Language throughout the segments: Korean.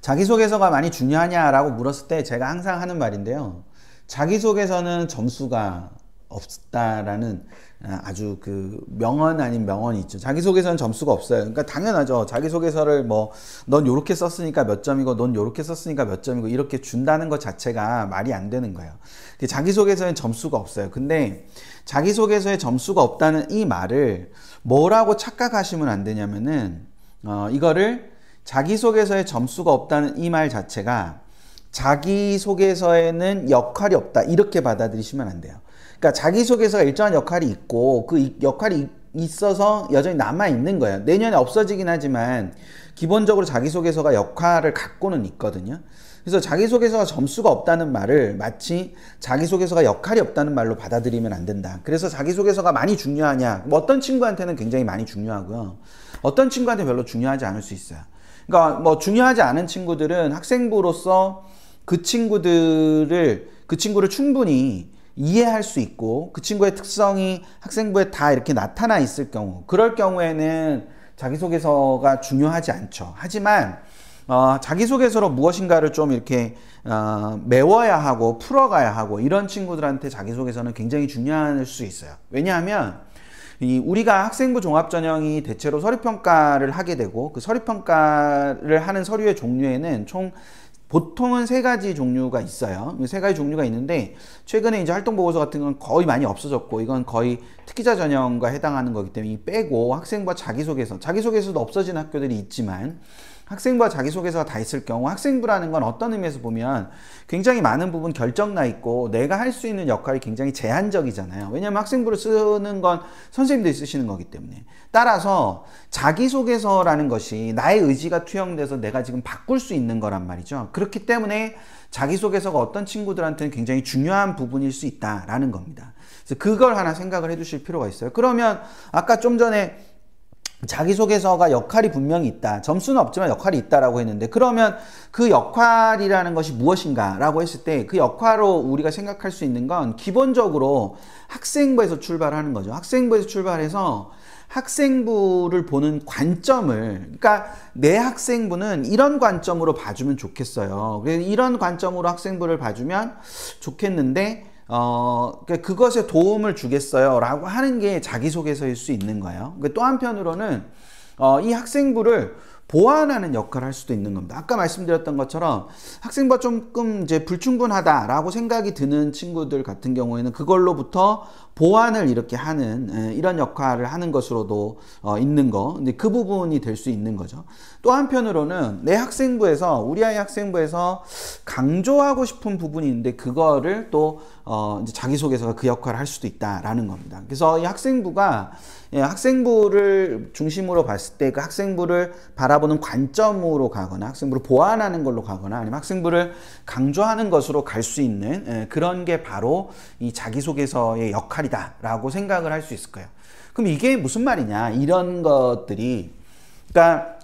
자기소개서가 많이 중요하냐라고 물었을 때 제가 항상 하는 말인데요. 자기소개서는 점수가 없다라는 아주 그 명언 아닌 명언이 있죠. 자기소개서는 점수가 없어요. 그러니까 당연하죠. 자기소개서를 뭐 넌 요렇게 썼으니까 몇 점이고 넌 요렇게 썼으니까 몇 점이고 이렇게 준다는 것 자체가 말이 안 되는 거예요. 자기소개서엔 점수가 없어요. 근데 자기소개서에 점수가 없다는 이 말을 뭐라고 착각하시면 안 되냐면은 이거를 자기소개서에 점수가 없다는 이 말 자체가 자기소개서에는 역할이 없다 이렇게 받아들이시면 안 돼요. 그러니까 자기소개서가 일정한 역할이 있고 그 역할이 있어서 여전히 남아있는 거예요. 내년에 없어지긴 하지만 기본적으로 자기소개서가 역할을 갖고는 있거든요. 그래서 자기소개서가 점수가 없다는 말을 마치 자기소개서가 역할이 없다는 말로 받아들이면 안 된다. 그래서 자기소개서가 많이 중요하냐? 뭐 어떤 친구한테는 굉장히 많이 중요하고요. 어떤 친구한테 별로 중요하지 않을 수 있어요. 그러니까 뭐 중요하지 않은 친구들은 학생부로서 그 친구를 충분히 이해할 수 있고 그 친구의 특성이 학생부에 다 이렇게 나타나 있을 경우, 그럴 경우에는 자기소개서가 중요하지 않죠. 하지만 자기소개서로 무엇인가를 좀 이렇게 메워야 하고 풀어가야 하고 이런 친구들한테 자기소개서는 굉장히 중요할 수 있어요. 왜냐하면 우리가 학생부 종합전형이 대체로 서류평가를 하게 되고 그 서류평가를 하는 서류의 종류에는 총 보통은 3가지 종류가 있어요. 3가지 종류가 있는데 최근에 이제 활동보고서 같은 건 거의 많이 없어졌고 이건 거의 특기자 전형과 해당하는 거기 때문에 이 빼고 학생부와 자기소개서도 없어진 학교들이 있지만 학생부와 자기소개서가 다 있을 경우 학생부라는 건 어떤 의미에서 보면 굉장히 많은 부분 결정나 있고 내가 할 수 있는 역할이 굉장히 제한적이잖아요. 왜냐하면 학생부를 쓰는 건 선생님들이 쓰시는 거기 때문에. 따라서 자기소개서라는 것이 나의 의지가 투영돼서 내가 지금 바꿀 수 있는 거란 말이죠. 그렇기 때문에 자기소개서가 어떤 친구들한테는 굉장히 중요한 부분일 수 있다라는 겁니다. 그래서 그걸 하나 생각을 해 두실 필요가 있어요. 그러면 아까 좀 전에 자기소개서가 역할이 분명히 있다. 점수는 없지만 역할이 있다라고 했는데 그러면 그 역할이라는 것이 무엇인가 라고 했을 때 그 역할로 우리가 생각할 수 있는 건 기본적으로 학생부에서 출발하는 거죠. 학생부에서 출발해서 학생부를 보는 관점을, 그러니까 내 학생부는 이런 관점으로 봐주면 좋겠어요. 그래서 이런 관점으로 학생부를 봐주면 좋겠는데 그것에 도움을 주겠어요 라고 하는 게 자기소개서일 수 있는 거예요. 또 한편으로는 이 학생부를 보완하는 역할을 할 수도 있는 겁니다. 아까 말씀드렸던 것처럼 학생부가 조금 이제 불충분하다라고 생각이 드는 친구들 같은 경우에는 그걸로부터 보완을 이렇게 하는 이런 역할을 하는 것으로도 있는 거. 근데 그 부분이 될 수 있는 거죠. 또 한편으로는 내 학생부에서 우리 아이 학생부에서 강조하고 싶은 부분이 있는데 그거를 또 이제 자기소개서가 그 역할을 할 수도 있다라는 겁니다. 그래서 이 학생부가 학생부를 중심으로 봤을 때 그 학생부를 바라보는 관점으로 가거나 학생부를 보완하는 걸로 가거나 아니면 학생부를 강조하는 것으로 갈 수 있는 그런 게 바로 이 자기소개서의 역할이다 라고 생각을 할 수 있을 거예요. 그럼 이게 무슨 말이냐, 이런 것들이, 그러니까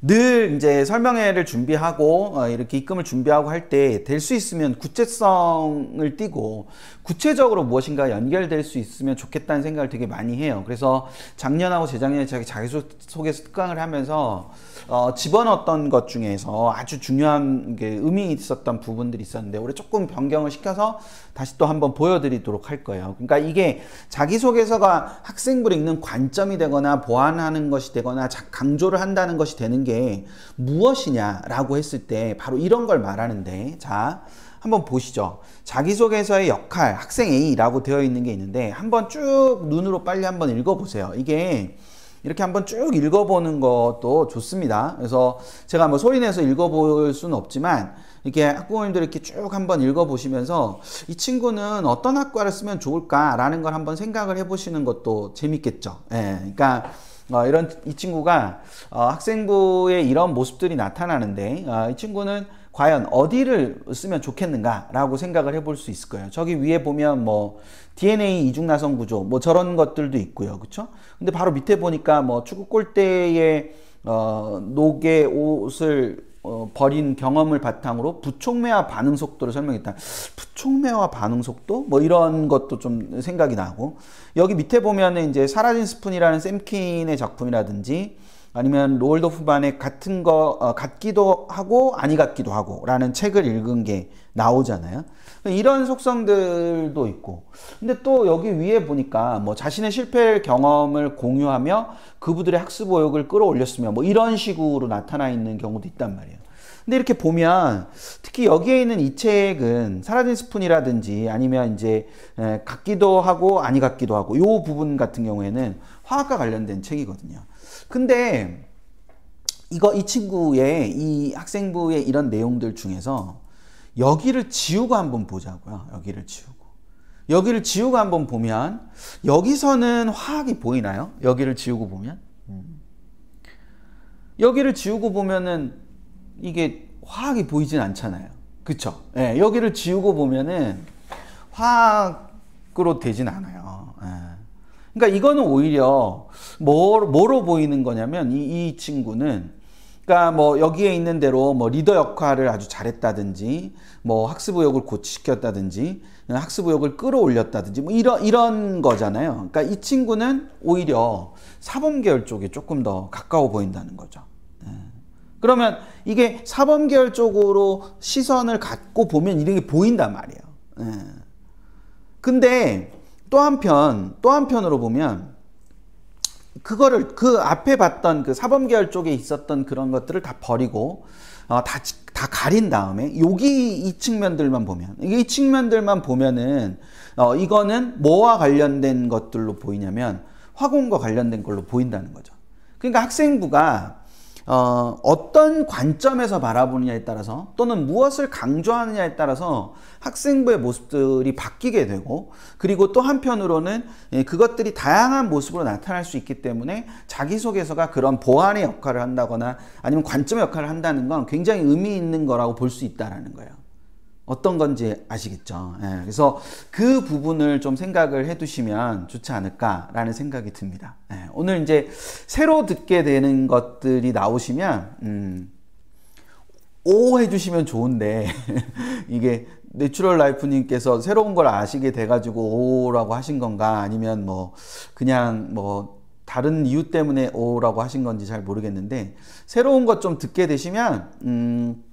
늘 이제 설명회를 준비하고 이렇게 입금을 준비하고 할 때 될 수 있으면 구체성을 띠고 구체적으로 무엇인가 연결될 수 있으면 좋겠다는 생각을 되게 많이 해요. 그래서 작년하고 재작년에 자기소개서 특강을 하면서 집어넣었던 것 중에서 아주 중요한 게 의미 있었던 부분들이 있었는데 올해 조금 변경을 시켜서 다시 또 한번 보여드리도록 할 거예요. 그러니까 이게 자기소개서가 학생부를 읽는 관점이 되거나 보완하는 것이 되거나 강조를 한다는 것이 되는 게 무엇이냐라고 했을 때 바로 이런 걸 말하는데, 자 한번 보시죠. 자기소개서의 역할 학생 A라고 되어 있는 게 있는데 한번 쭉 눈으로 빨리 한번 읽어보세요. 이게 이렇게 한번 쭉 읽어보는 것도 좋습니다. 그래서 제가 뭐 소리내서 읽어볼 수는 없지만 이렇게 학부모님들 이렇게 쭉 한번 읽어보시면서 이 친구는 어떤 학과를 쓰면 좋을까라는 걸 한번 생각을 해보시는 것도 재밌겠죠. 예, 그러니까 이 친구가 학생부에 이런 모습들이 나타나는데 이 친구는 과연 어디를 쓰면 좋겠는가 라고 생각을 해볼 수 있을 거예요. 저기 위에 보면 뭐 DNA 이중나선 구조 뭐 저런 것들도 있고요. 그쵸? 근데 바로 밑에 보니까 뭐 축구 골대에 녹의 옷을 버린 경험을 바탕으로 부촉매와 반응 속도를 설명했다. 부촉매와 반응 속도? 뭐 이런 것도 좀 생각이 나고, 여기 밑에 보면은 이제 사라진 스푼이라는 샘킨의 작품이라든지 아니면 로얼드 호프만의 같은 거 같기도 하고 아니 같기도 하고 라는 책을 읽은 게 나오잖아요. 이런 속성들도 있고, 근데 또 여기 위에 보니까 뭐 자신의 실패 경험을 공유하며 그분들의 학습 의욕을 끌어올렸으며 뭐 이런 식으로 나타나 있는 경우도 있단 말이에요. 근데 이렇게 보면 특히 여기에 있는 이 책은 사라진 스푼이라든지 아니면 이제 같기도 하고 아니 같기도 하고 요 부분 같은 경우에는 화학과 관련된 책이거든요. 근데 이 친구의 이 학생부의 이런 내용들 중에서 여기를 지우고 한번 보자고요. 여기를 지우고 한번 보면 여기서는 화학이 보이나요? 여기를 지우고 보면 여기를 지우고 보면은 이게 화학이 보이진 않잖아요. 그쵸? 예, 여기를 지우고 보면은 화학으로 되진 않아요. 예. 그러니까 이거는 오히려 뭐로 보이는 거냐면 이 친구는 그러니까 뭐 여기에 있는 대로 뭐 리더 역할을 아주 잘했다든지 뭐 학습 의욕을 고취시켰다든지 학습 의욕을 끌어올렸다든지 뭐 이런 거잖아요. 그러니까 이 친구는 오히려 사범 계열 쪽에 조금 더 가까워 보인다는 거죠. 예. 그러면 이게 사범 계열 쪽으로 시선을 갖고 보면 이런 게 보인단 말이에요. 예. 근데 또 한편으로 보면 그거를 그 앞에 봤던 그 사범 계열 쪽에 있었던 그런 것들을 다 버리고 다 가린 다음에 여기 이 측면들만 보면 이 측면들만 보면은 이거는 뭐와 관련된 것들로 보이냐면 화공과 관련된 걸로 보인다는 거죠. 그러니까 학생부가 어떤 관점에서 바라보느냐에 따라서 또는 무엇을 강조하느냐에 따라서 학생부의 모습들이 바뀌게 되고, 그리고 또 한편으로는 그것들이 다양한 모습으로 나타날 수 있기 때문에 자기소개서가 그런 보완의 역할을 한다거나 아니면 관점의 역할을 한다는 건 굉장히 의미 있는 거라고 볼 수 있다는 거예요. 어떤 건지 아시겠죠? 예, 그래서 그 부분을 좀 생각을 해두시면 좋지 않을까라는 생각이 듭니다. 예, 오늘 이제 새로 듣게 되는 것들이 나오시면 오 해주시면 좋은데 이게 내추럴 라이프님께서 새로운 걸 아시게 돼가지고 오라고 하신 건가 아니면 뭐 그냥 뭐 다른 이유 때문에 오라고 하신 건지 잘 모르겠는데, 새로운 것 좀 듣게 되시면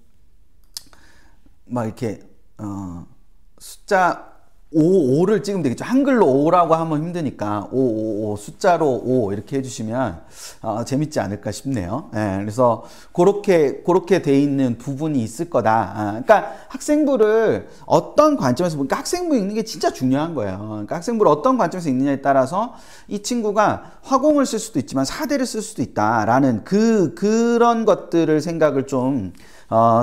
막 이렇게 숫자 5를 찍으면 되겠죠. 한글로 5라고 하면 힘드니까 5 숫자로 5 이렇게 해주시면 재밌지 않을까 싶네요. 예, 그래서 그렇게 돼 있는 부분이 있을 거다. 그러니까 학생부를 어떤 관점에서 보니까 학생부 읽는 게 진짜 중요한 거예요. 그러니까 학생부를 어떤 관점에서 읽느냐에 따라서 이 친구가 화공을 쓸 수도 있지만 사대를 쓸 수도 있다라는 그런 것들을 생각을 좀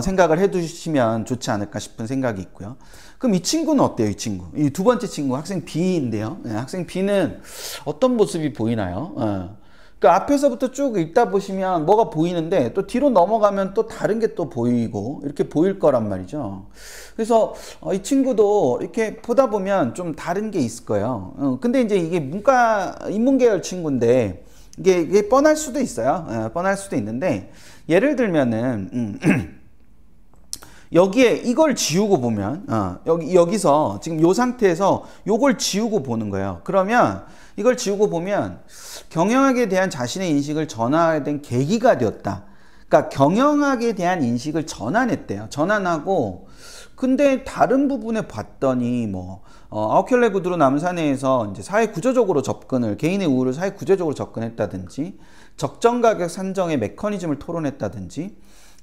생각을 해두시면 좋지 않을까 싶은 생각이 있고요. 그럼 이 친구는 어때요? 이 친구, 이 두 번째 친구 학생 B인데요. 네, 학생 B는 어떤 모습이 보이나요? 그 앞에서부터 쭉 읽다 보시면 뭐가 보이는데 또 뒤로 넘어가면 또 다른 게 또 보이고 이렇게 보일 거란 말이죠. 그래서 이 친구도 이렇게 보다 보면 좀 다른 게 있을 거예요. 근데 이제 이게 인문계열 친구인데 이게 뻔할 수도 있어요. 뻔할 수도 있는데, 예를 들면은 여기에 이걸 지우고 보면 여기서 지금 이 상태에서 요걸 지우고 보는 거예요. 그러면 이걸 지우고 보면 경영학에 대한 자신의 인식을 전환된 계기가 되었다. 그러니까 경영학에 대한 인식을 전환했대요. 전환하고, 근데 다른 부분에 봤더니 뭐 아우켈레 구드로 남산에서 이제 사회 구조적으로 접근을, 개인의 우울을 사회 구조적으로 접근했다든지, 적정 가격 산정의 메커니즘을 토론했다든지,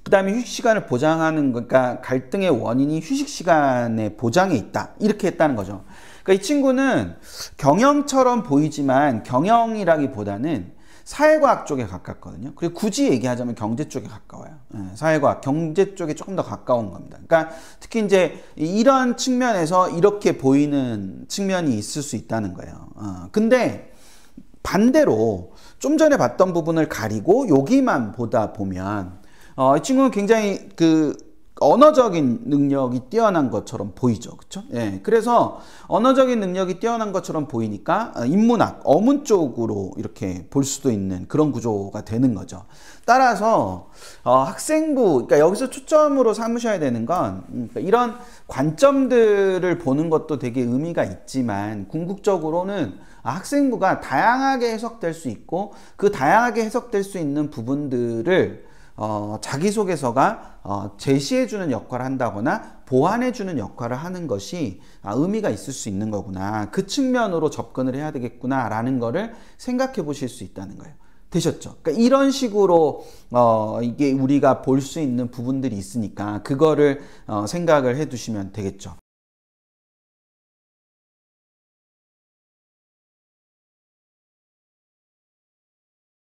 그 다음에 휴식 시간을 보장하는, 그러니까 갈등의 원인이 휴식 시간의 보장에 있다, 이렇게 했다는 거죠. 그러니까 이 친구는 경영처럼 보이지만 경영이라기보다는 사회과학 쪽에 가깝거든요. 그리고 굳이 얘기하자면 경제 쪽에 가까워요. 사회과학, 경제 쪽에 조금 더 가까운 겁니다. 그러니까 특히 이제 이런 측면에서 이렇게 보이는 측면이 있을 수 있다는 거예요. 근데 반대로 좀 전에 봤던 부분을 가리고 여기만 보다 보면 이 친구는 굉장히 언어적인 능력이 뛰어난 것처럼 보이죠. 그쵸? 예. 그래서 언어적인 능력이 뛰어난 것처럼 보이니까 인문학, 어문 쪽으로 이렇게 볼 수도 있는 그런 구조가 되는 거죠. 따라서 학생부, 그러니까 여기서 초점으로 삼으셔야 되는 건 이런 관점들을 보는 것도 되게 의미가 있지만 궁극적으로는 학생부가 다양하게 해석될 수 있고 그 다양하게 해석될 수 있는 부분들을 자기소개서가 제시해주는 역할을 한다거나 보완해주는 역할을 하는 것이 의미가 있을 수 있는 거구나. 그 측면으로 접근을 해야 되겠구나 라는 거를 생각해 보실 수 있다는 거예요. 되셨죠? 그러니까 이런 식으로 이게 우리가 볼 수 있는 부분들이 있으니까 그거를 생각을 해 두시면 되겠죠.